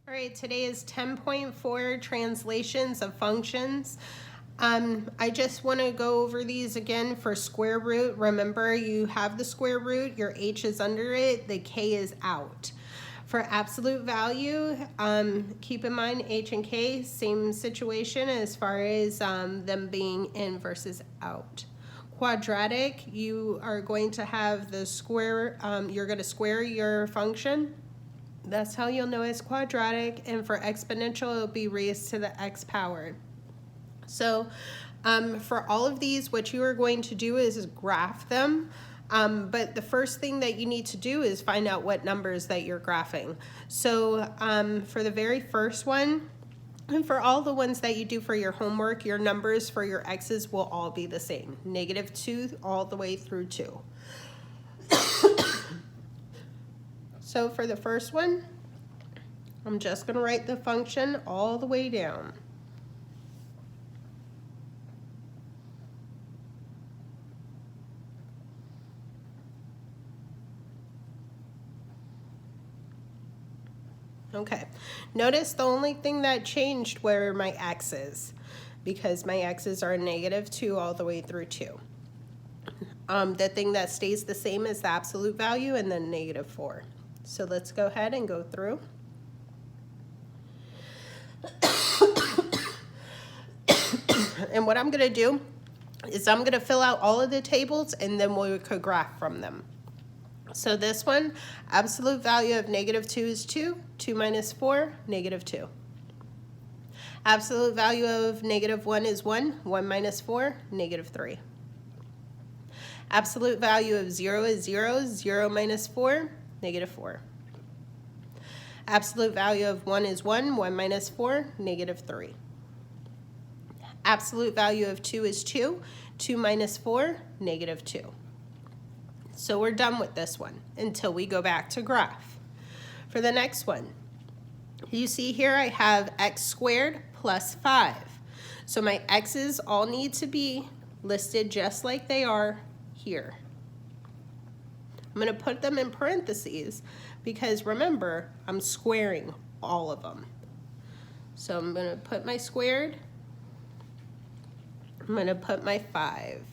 All right, today is 10.4 translations of functions. I just want to go over these again for square root. Remember, you have the square root, your h is under it, the k is out. For absolute value, keep in mind h and k, same situation as far as them being in versus out. Quadratic, you are going to have the square, you're going to square your function. That's how you'll know it's quadratic, and for exponential, it'll be raised to the x powered. So for all of these, what you are going to do is graph them, but the first thing that you need to do is find out what numbers that you're graphing. So for the very first one, and for all the ones that you do for your homework, your numbers for your x's will all be the same, -2 all the way through 2. So for the first one, I'm just going to write the function all the way down. Okay, notice the only thing that changed were my x's, because my x's are -2 all the way through 2. The thing that stays the same is the absolute value and then -4. So let's go ahead and go through. And what I'm going to do is I'm going to fill out all of the tables and then we could graph from them. So this one, absolute value of -2 is 2. 2 minus 4, -2. Absolute value of -1 is 1. 1 minus 4, -3. Absolute value of 0 is 0. 0 minus 4, -4. Absolute value of 1 is 1. 1 minus 4, -3. Absolute value of 2 is 2. 2 minus 4, -2. So we're done with this one until we go back to graph. For the next one, you see here I have x squared plus 5. So my x's all need to be listed just like they are here. I'm going to put them in parentheses because remember, I'm squaring all of them. So I'm going to put my squared. I'm going to put my 5.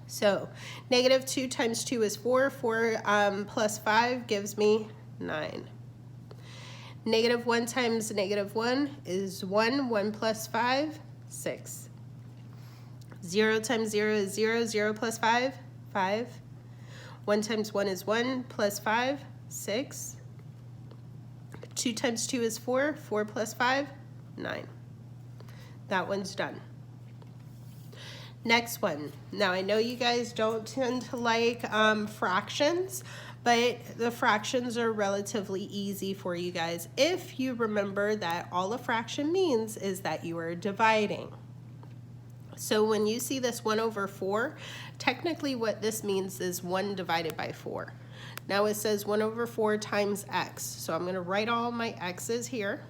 So -2 times 2 is 4. 4 plus 5 gives me 9. -1 times -1 is 1. 1 plus 5, 6. 0 times 0 is 0. 0 plus 5, 5. 1 times 1 is 1 plus 5, 6. 2 times 2 is 4. 4 plus 5, 9. That one's done. Next one. Now I know you guys don't tend to like fractions, but the fractions are relatively easy for you guys if you remember that all a fraction means is that you are dividing. So when you see this 1/4, technically what this means is 1 divided by 4. Now it says 1/4 times x. So I'm going to write all my x's here.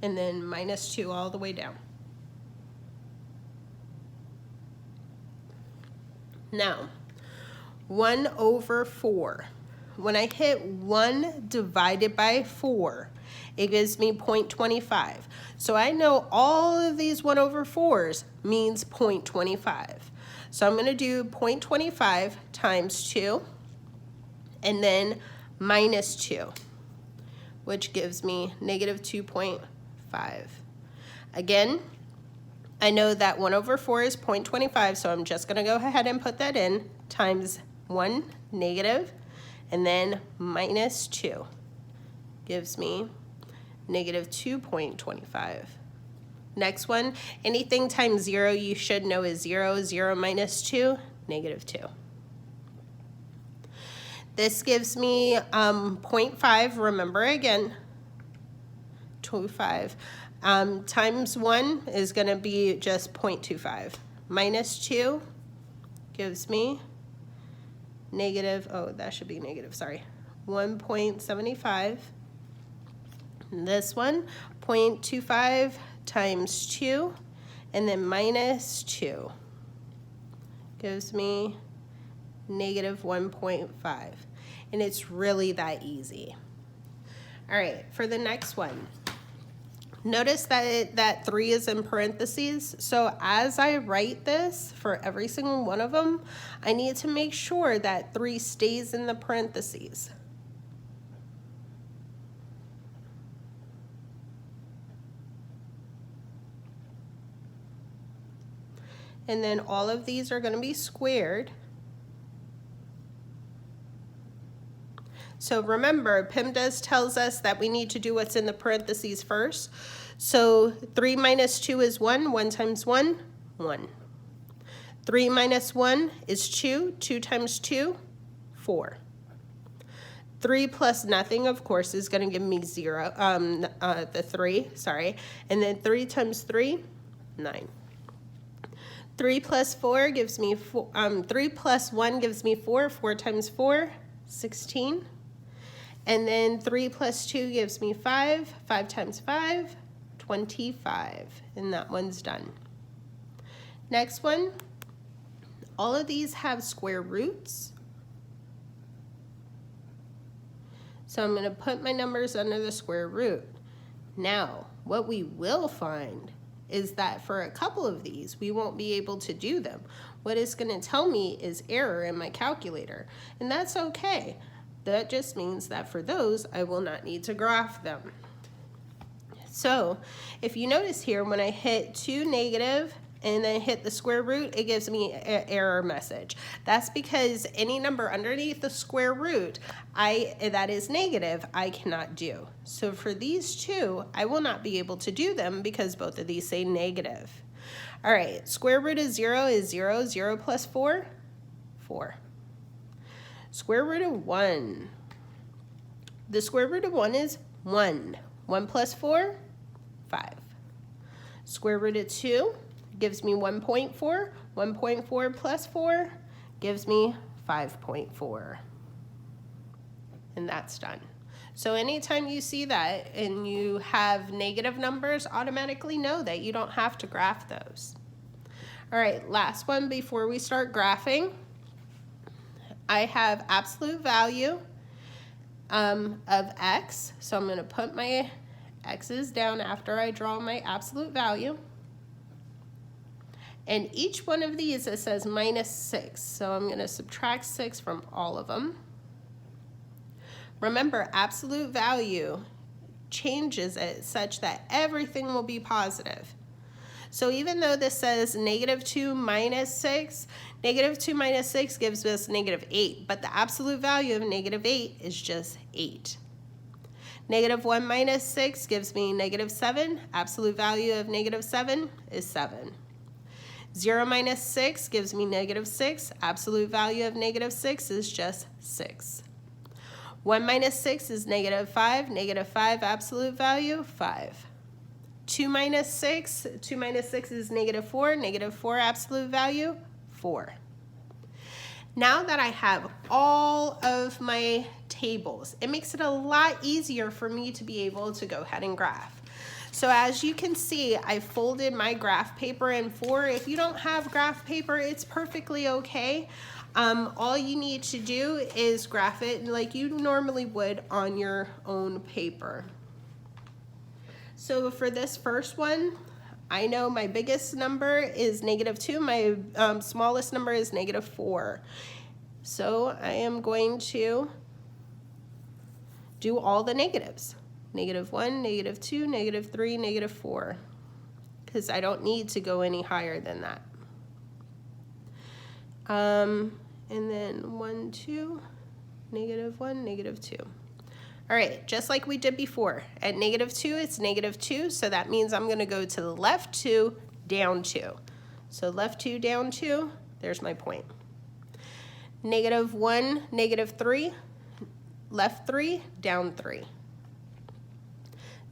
And then -2 all the way down. Now, 1/4. When I hit 1 divided by 4, it gives me 0.25. So I know all of these 1/4s means 0.25. So I'm going to do 0.25 times 2 and then -2, which gives me -2.5. Again, I know that 1/4 is 0.25, so I'm just going to go ahead and put that in, times 1 negative, and then -2 gives me -2.25. Next one, anything times 0 you should know is 0. 0 minus 2, -2. This gives me 0.5, remember again, 25. Times 1 is going to be just 0.25. -2 gives me that should be negative, sorry, 1.75. This one, 0.25 times 2, and then minus 2 gives me negative 1.5. And it's really that easy. All right, for the next one, notice that 3 is in parentheses. So as I write this for every single one of them, I need to make sure that 3 stays in the parentheses. And then all of these are going to be squared. So remember, PEMDAS tells us that we need to do what's in the parentheses first. So 3 minus 2 is 1. 1 times 1, 1. 3 minus 1 is 2. 2 times 2, 4. 3 plus nothing, of course, is going to give me 0. The 3, sorry. And then 3 times 3, 9. 3 plus 4 gives me 3 plus 1 gives me 4. 4 times 4, 16. And then 3 plus 2 gives me 5. 5 times 5, 25. And that one's done. Next one, all of these have square roots. So I'm going to put my numbers under the square root. Now, what we will find is that for a couple of these, we won't be able to do them. What it's going to tell me is error in my calculator, and that's okay. That just means that for those, I will not need to graph them. So if you notice here, when I hit 2 negative and then hit the square root, it gives me an error message. That's because any number underneath the square root that is negative, I cannot do. So for these two, I will not be able to do them because both of these say negative. All right, square root of 0 is 0. 0 plus 4, 4. Square root of 1. The square root of 1 is 1. 1 plus 4, 5. Square root of 2 gives me 1.4. 1.4 plus 4 gives me 5.4. And that's done. So anytime you see that and you have negative numbers, automatically know that you don't have to graph those. All right, last one before we start graphing. I have absolute value of x. So I'm going to put my x's down after I draw my absolute value. And each one of these, it says minus 6. So I'm going to subtract 6 from all of them. Remember, absolute value changes it such that everything will be positive. So even though this says negative 2 minus 6, negative 2 minus 6 gives us negative 8. But the absolute value of negative 8 is just 8. Negative 1 minus 6 gives me negative 7. Absolute value of negative 7 is 7. 0 minus 6 gives me negative 6. Absolute value of negative 6 is just 6. 1 minus 6 is negative 5. Negative 5 absolute value, 5. 2 minus 6. 2 minus 6 is negative 4. Negative 4 absolute value, 4. Now that I have all of my tables, it makes it a lot easier for me to be able to go ahead and graph. So as you can see, I folded my graph paper in 4. If you don't have graph paper, it's perfectly okay. All you need to do is graph it like you normally would on your own paper. So for this first one, I know my biggest number is negative 2. My smallest number is negative 4. So I am going to do all the negatives. Negative 1, negative 2, negative 3, negative 4. Because I don't need to go any higher than that. And then 1, 2, negative 1, negative 2. All right, just like we did before. At negative 2, it's negative 2, so that means I'm going to go to the left 2, down 2. So left 2, down 2, there's my point. Negative 1, negative 3, left 3, down 3.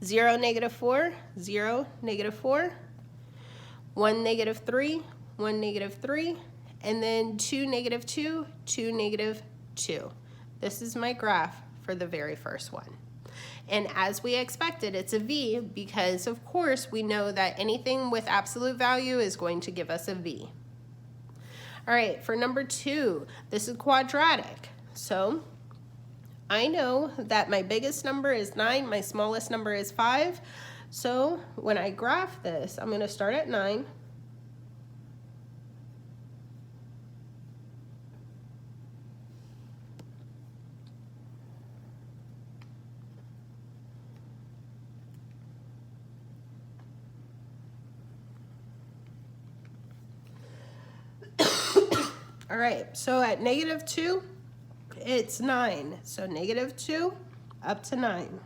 0, negative 4, 0, negative 4. 1, negative 3, 1, negative 3. And then 2, negative 2, 2, negative 2. This is my graph for the very first one. And as we expected, it's a V because, of course, we know that anything with absolute value is going to give us a V. All right, for number 2, this is quadratic. So I know that my biggest number is 9, my smallest number is 5. So when I graph this, I'm going to start at 9. All right, so at -2, it's 9. So -2 up to 9.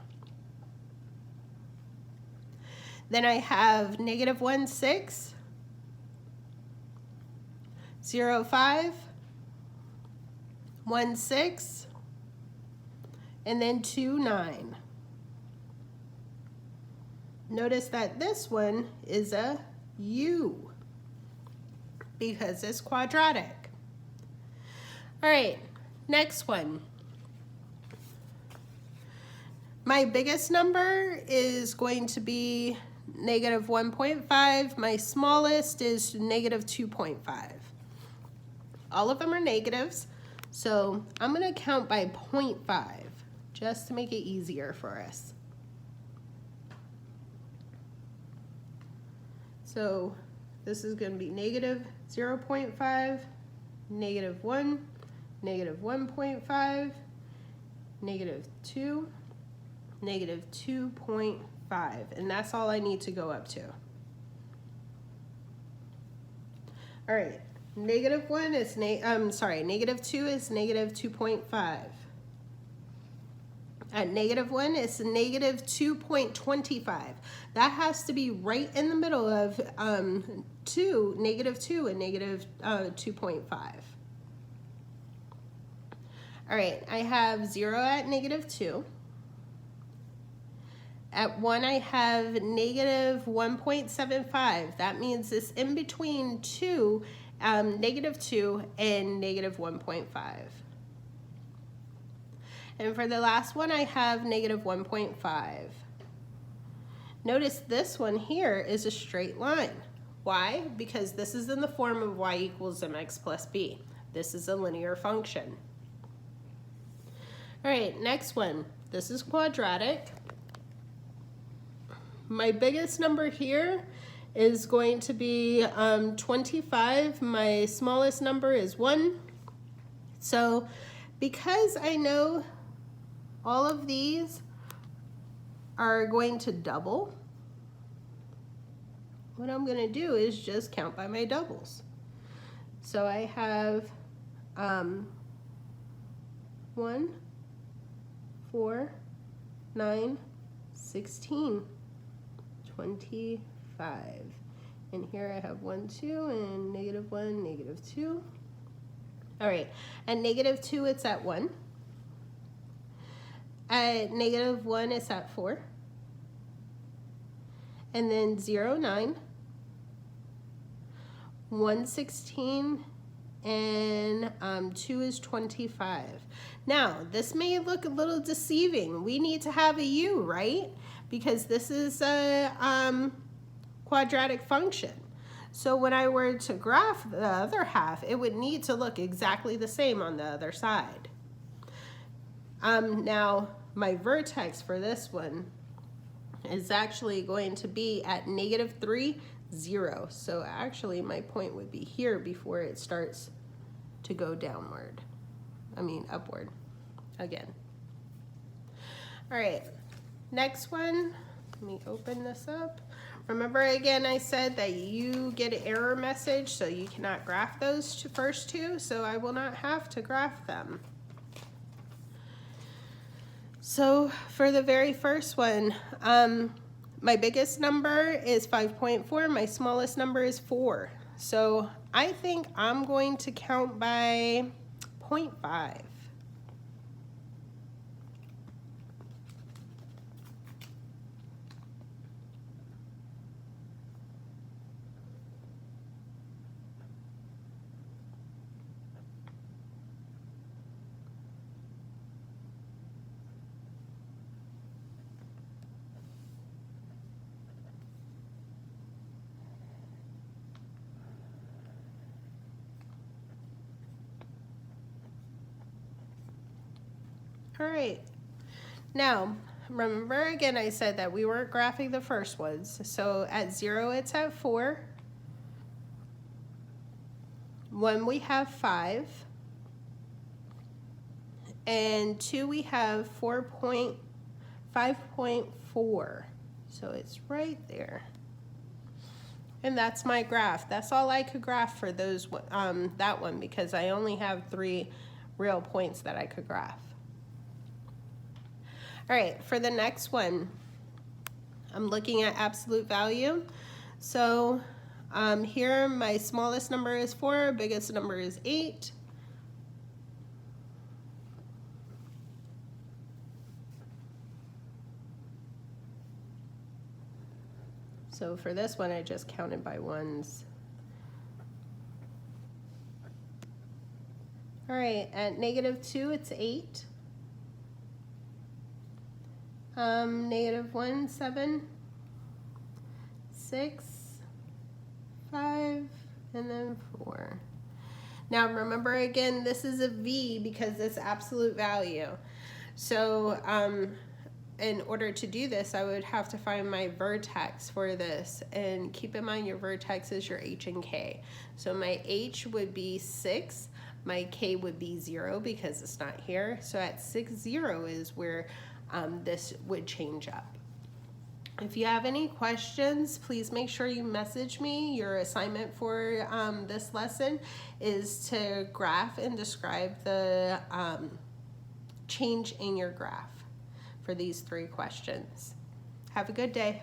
Then I have -1, 6, 0, 5, 1, 6, and then 2, 9. Notice that this one is a U because it's quadratic. All right, next one. My biggest number is going to be -1.5. My smallest is -2.5. All of them are negatives, so I'm going to count by 0.5 just to make it easier for us. So this is going to be -0.5, -1, -1.5, -2, -2.5, and that's all I need to go up to. All right, -1 is -2 is -2.5. At -1 it's -2.25. That has to be right in the middle of -2 and -2.5. All right, I have 0 at -2. At 1, I have -1.75. That means it's in between -2 and -1.5. And for the last one, I have -1.5. Notice this one here is a straight line. Why? Because this is in the form of y equals mx plus b. This is a linear function. All right, next one. This is quadratic. My biggest number here is going to be 25. My smallest number is 1. So because I know all of these are going to double, what I'm going to do is just count by my doubles. So I have 1, 4, 9, 16, 25. And here I have 1, 2, and -1, -2. All right, at -2, it's at 1. At -1, it's at 4. And then 0, 9, 1, 16, and 2 is 25. Now, this may look a little deceiving. We need to have a U, right? Because this is a quadratic function. So when I were to graph the other half, it would need to look exactly the same on the other side. Now, my vertex for this one is actually going to be at -3, 0. So actually my point would be here before it starts to go downward. Upward again. All right, next one. Let me open this up. Remember again, I said that you get an error message, so you cannot graph those first two, so I will not have to graph them. So for the very first one, my biggest number is 5.4, my smallest number is 4. So I think I'm going to count by 0.5. All right. Now, remember again, I said that we weren't graphing the first ones. So at 0, it's at 4. 1, we have 5. And 2, we have 5.4. So it's right there. And that's my graph. That's all I could graph for those that one, because I only have 3 real points that I could graph. All right, for the next one, I'm looking at absolute value. So here my smallest number is 4, biggest number is 8. So for this one, I just counted by ones. All right, at -2, it's 8. -1, 7, 6, 5, and then 4. Now remember again, this is a V because it's absolute value. So in order to do this, I would have to find my vertex for this. And keep in mind your vertex is your H and K. So my H would be 6, my K would be 0 because it's not here. So at 6, 0 is where this would change up. If you have any questions, please make sure you message me. Your assignment for this lesson is to graph and describe the change in your graph for these 3 questions. Have a good day.